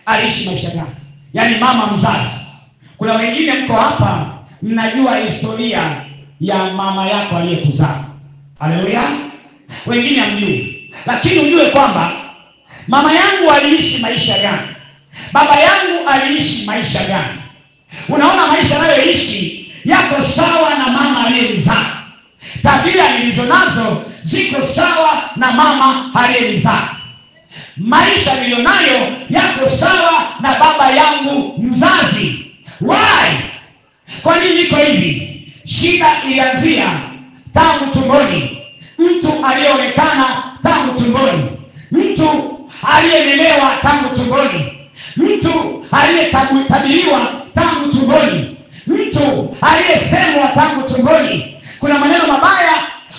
aliishi maisha gani? Yaani mama mzazi. Kuna wengine mko hapa mnajua historia ya mama yako aliyekuzaa. Haleluya. Wengine hamjui. Lakini ujue kwamba mama yangu aliishi maisha gani? Baba yangu aliishi maisha gani? Unaona maisha anayoishi yako sawa na mama aliyemzaa. Tabia nilizonazo ziko sawa na mama aliyemzaa. Maisha nilionayo yako sawa na baba yangu mzazi. Why? Kwa nini niko hivi? Shida ilianzia tangu tumboni. Mtu aliyeonekana tangu tumboni. Mtu aliyelelewa tangu tumboni. Mtu aliyetabiriwa tangu tumboni. Mtu aliyesemwa tangu tumboni. Kuna maneno mabaya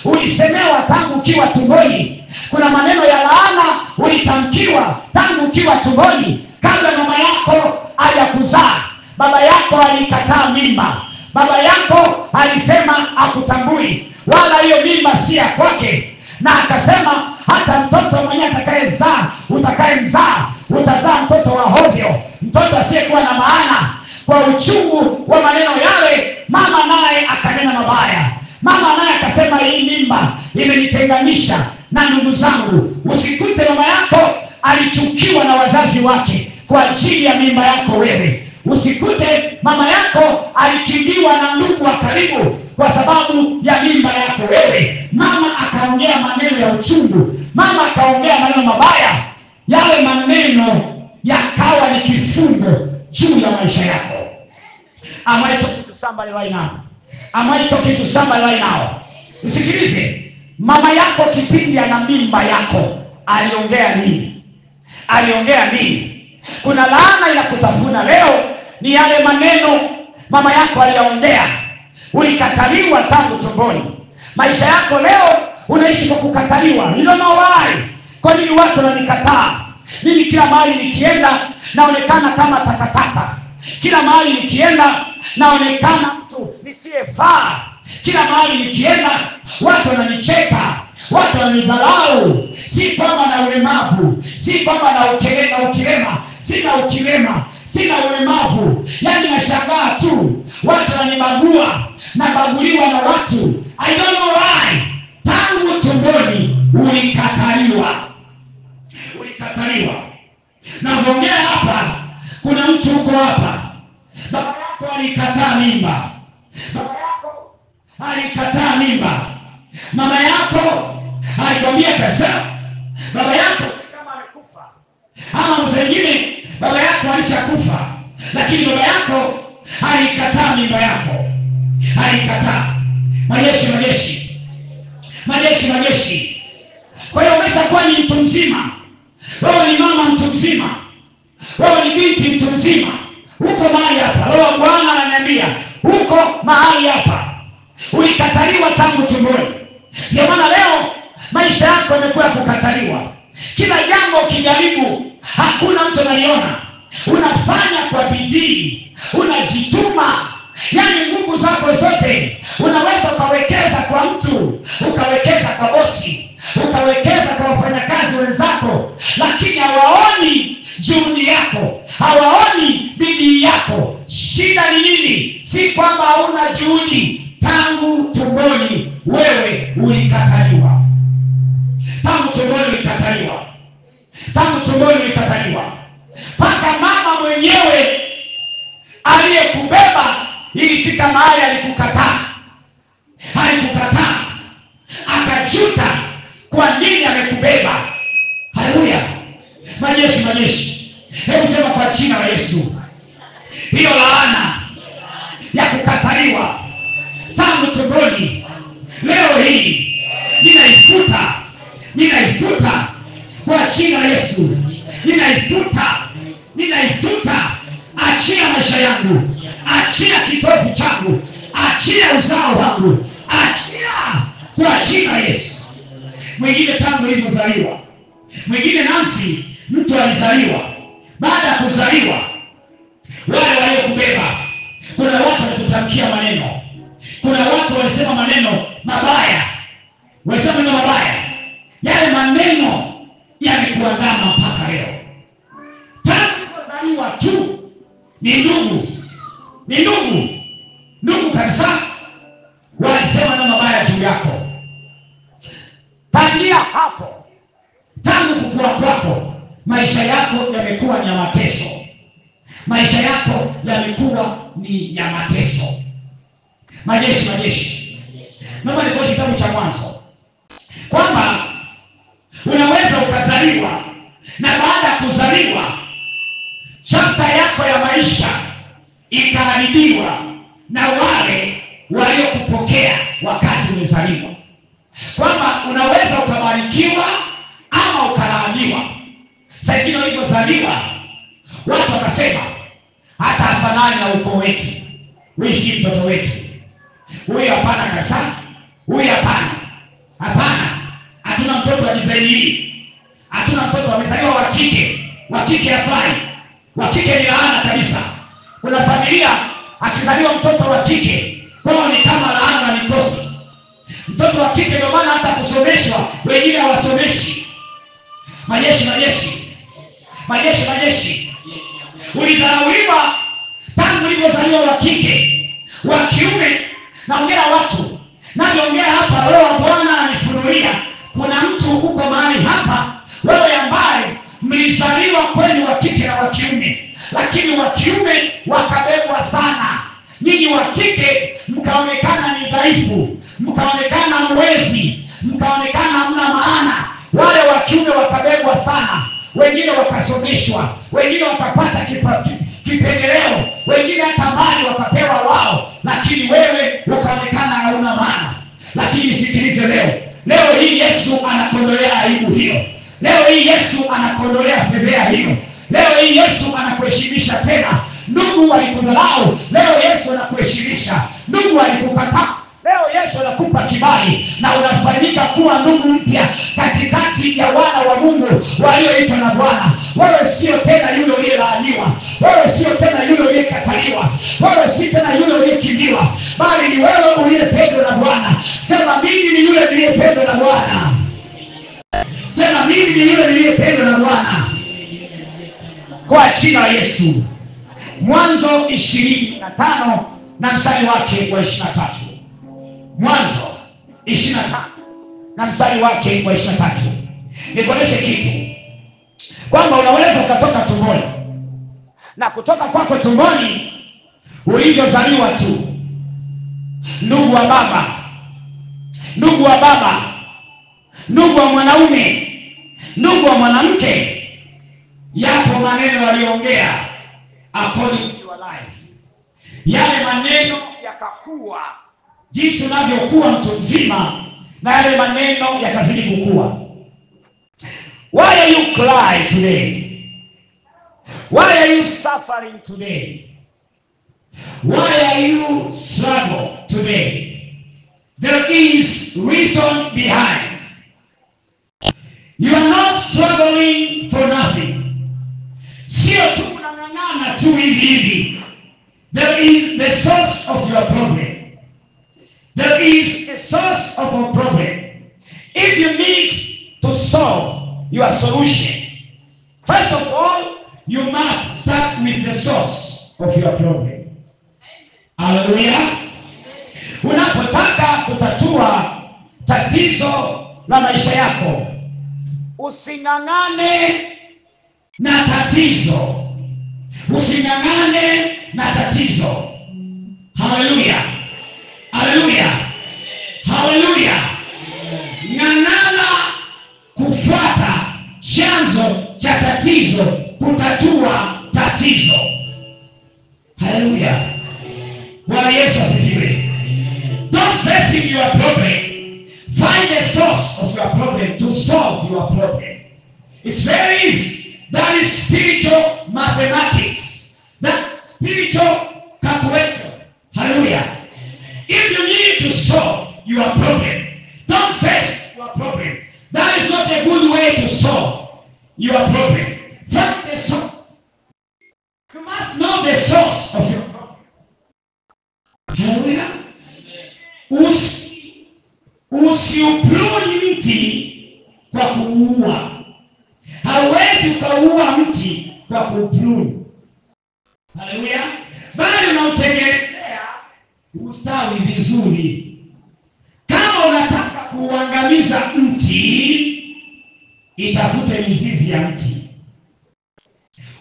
ulisemewa tangu ukiwa tumboni. Kuna maneno ya laana ulitamkiwa tangu ukiwa tumboni. Kabla mama yako hajakuzaa, baba yako alikataa mimba. Baba yako alisema akutambui, wala hiyo mimba si ya kwake, na akasema hata mtoto mwenye utakayemzaa utazaa mtoto wa hovyo, mtoto asiyekuwa na maana. Kwa uchungu wa maneno yale, mama naye akanena mabaya. Mama naye akasema hii mimba imenitenganisha na ndugu zangu. Usikute mama yako alichukiwa na wazazi wake kwa ajili ya mimba yako wewe. Usikute mama yako alikimbiwa na ndugu wa karibu kwa sababu ya mimba yako wewe. Mama akaongea maneno ya uchungu. Mama akaongea maneno mabaya. Yale maneno yakawa ni kifungo juu ya maisha yako. Am I talking to somebody right now? Am I talking to somebody right now? Usikilize. Mama yako kipindi ana mimba yako aliongea nini? Aliongea nini? Kuna laana inakutafuna leo, ni yale maneno mama yako aliongea. Ulikataliwa tangu tumboni. Maisha yako leo unaishi kwa kukataliwa. You don't know why. Kwa nini watu wananikataa? Mimi kila mahali nikienda naonekana kama takataka. Kila mahali nikienda naonekana mtu nisiyefaa. Kila mahali nikienda watu wananicheka, watu wananidharau. Si kwamba na ulemavu, si kwamba na ukilema, sina ukilema, sina ulemavu. Yaani nashangaa tu, watu wananibagua, nabaguliwa na watu. I don't know why. Tangu tumboni ulikataliwa. Ulikataliwa. Na kuongea hapa, kuna mtu huko hapa, baba yako alikataa mimba. Baba yako alikataa mimba. Mama yako alikwambia kabisa baba yako kama amekufa. Ama mzengine baba yako alishakufa, lakini baba yako alikataa mimba yako. Alikataa. Majeshi. Kwa hiyo umeshakuwa ni mtu mzima. Wewe ni mama mtu mzima. Wewe ni binti mtu mzima. Huko mahali hapa. Roho Bwana ananiambia, huko mahali hapa. Ulikataliwa tangu tumboni. Ndio maana leo maisha yako yamekuwa kukataliwa. Kila jambo ukijaribu, hakuna mtu analiona. Unafanya kwa bidii, unajituma. Yaani nguvu zako zote unaweza ukawekeza kwa mtu, ukawekeza kwa bosi, ukawekeza kwa wafanyakazi wenzako, lakini hawaoni juhudi yako, hawaoni bidii yako. Shida ni nini? Si kwamba hauna juhudi. Tangu tumboni wewe ulikataliwa. Paka mama mwenyewe aliyekubeba ilifika mahali alikukataa. Akajuta kwa nini amekubeba. Haleluya. Majeshi. Hebu sema kwa jina la Yesu. Hiyo laana ya kukataliwa tangu tumboni, leo hii ninaifuta kwa jina la Yesu. Ninaifuta. Achia maisha yangu, achia kitovu changu, achia uzao wangu, achia kwa jina la Yesu. Mwingine tangu alipozaliwa, mwingine Nancy, mtu alizaliwa. Baada ya kuzaliwa, wale waliokubeba, kuna watu walikutamkia maneno. Kuna watu walisema maneno mabaya. Yale maneno yamekuandama mpaka leo. Tangu waliozaliwa tu ni ndugu. Ni ndugu. Ndugu kabisa. Walisema na mabaya juu yako. Tangia hapo, tangu kukua kwako, maisha yako yamekuwa ni ya mateso. Maisha yako yamekuwa ni ya mateso. Majeshi. Naomba nikuonyeshe kitabu cha Mwanzo. Kwamba unaweza ukazaliwa na baada ya kuzaliwa chapta yako ya maisha ikaharibiwa na wale waliokupokea wakati umezaliwa. Kwamba unaweza ukabarikiwa ama ukalaaniwa. Sasa hivi ulipozaliwa watu wakasema hata hafanani na ukoo wetu. Huyu si mtoto wetu. Huyu hapana kabisa. Huyu hapana. Hapana. Hatuna mtoto wa design hii. Hatuna mtoto amezaliwa wa kike. Wa kike hafai. Wa kike ni laana kabisa. Kuna familia akizaliwa mtoto wa kike kwao ni kama laana na mikosi. Mtoto wa kike ndio maana hata kusomeshwa wengine hawasomeshi. Majeshi. Ulidharauliwa tangu ulipozaliwa wa kike. Wa kiume naongea watu. Naongea hapa leo Bwana ananifunulia. Kuna mtu huko mahali hapa wewe ambaye mlizaliwa kweli wa kike na wa kiume, lakini wa kiume wakabebwa sana. Ninyi wa kike mkaonekana ni dhaifu, mkaonekana mwezi, mkaonekana hamna maana. Wale wa kiume wakabebwa sana. Wengine wakasomeshwa, wengine wakapata kipendeleo, wengine hata mali wakapewa wao, lakini wewe ukaonekana hauna maana. Lakini sikilize leo hii Yesu anakondolea aibu hiyo. Leo hii Yesu anakondolea fedheha hiyo. Leo hii Yesu anakuheshimisha tena. Ndugu walikudharau, leo Yesu anakuheshimisha. Ndugu walikukataa, leo Yesu anakupa kibali na unafanyika kuwa ndugu mpya katikati ya wana wa Mungu walioitwa na Bwana. Wewe sio tena yule uliyelaaniwa. Wewe sio tena yule uliyekataliwa. Wewe si tena yule uliyekimbiwa, bali ni wewe uliyependwa na Bwana. Sema mimi ni yule niliyependwa na Bwana. Sema mimi ni yule niliyependwa na Bwana. Kwa jina la Yesu. Mwanzo 25 na mstari wake wa 23. Mwanzo 25 na mstari wake wa 23. Nikuoneshe kitu. Kwamba unaweza ukatoka tumboni. Na kutoka kwako tumboni ulivyozaliwa tu. Ndugu wa baba, ndugu wa mwanaume, ndugu wa mwanamke, yapo maneno waliongea according to your life. Yale maneno yakakuwa jinsi unavyokuwa mtu mzima, na yale maneno yakazidi kukua. Why are you crying today? Why are you suffering today? Why are you struggling today? There is reason behind. You are not struggling for nothing. Sio tu unang'ang'ana tu hivi. There is the source of your problem. There is a source of a problem. If you need to solve your solution, first of all, you must start with the source of your problem. Hallelujah. Unapotaka kutatua tatizo la maisha yako, using'ang'ane na tatizo. Using'ang'ane na tatizo. Hallelujah. Hallelujah. Hallelujah. Ng'ang'ana kufuata chanzo cha tatizo, kutatua tatizo. Hallelujah. Bwana Yesu asifiwe. Don't face your problem. Find the source of your problem to solve your problem. It's very easy. That is spiritual mathematics. That's spiritual calculation. Hallelujah. If you need to solve your problem, don't face your problem. That is not a good way to solve your problem. Find the source. You must know the source of your problem. Hallelujah. Usiupluni mti kwa kuua. Hauwezi ukaua mti kwa kuupluni. Haleluya. Bali unautengenezea ustawi vizuri. Kama unataka kuangamiza mti, itafute mizizi ya mti.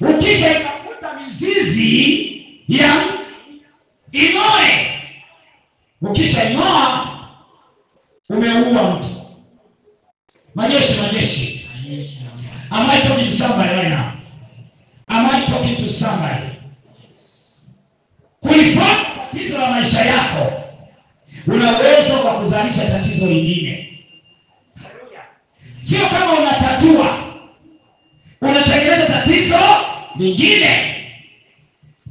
Ukisha itafuta mizizi ya mti, ing'oe. Ukisha ing'oa, umeua mti. Majeshi. Am I talking to somebody right now? Am I talking to somebody? Kuifuata tatizo la maisha yako, una uwezo wa kuzalisha tatizo lingine. Haleluya. Sio kama unatatua, unatengeneza tatizo lingine.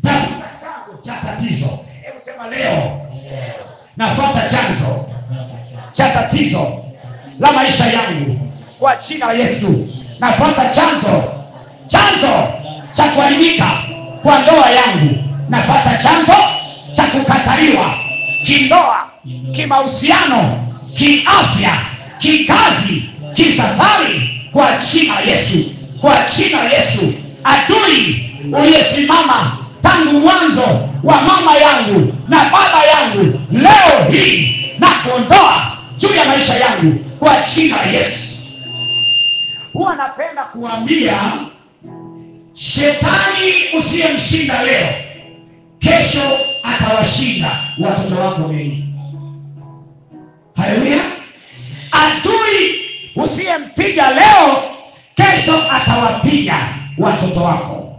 Tafuta chanzo cha tatizo. Hebu sema leo, nafuata chanzo cha tatizo la maisha yangu kwa jina la Yesu. Nafuata chanzo cha kuharibika kwa ndoa yangu. Nafuata chanzo cha kukataliwa kindoa, kimahusiano, kiafya, kikazi, kisafari kwa jina la Yesu. Kwa jina la Yesu. Adui uliyesimama tangu mwanzo wa mama yangu na baba yangu, leo hii na kuondoa juu ya maisha yangu kwa jina la Yesu. Huwa napenda kuambia shetani usiyemshinda leo, kesho atawashinda watoto wako wengi. Haleluya. Adui usiyempiga leo, kesho atawapiga watoto wako.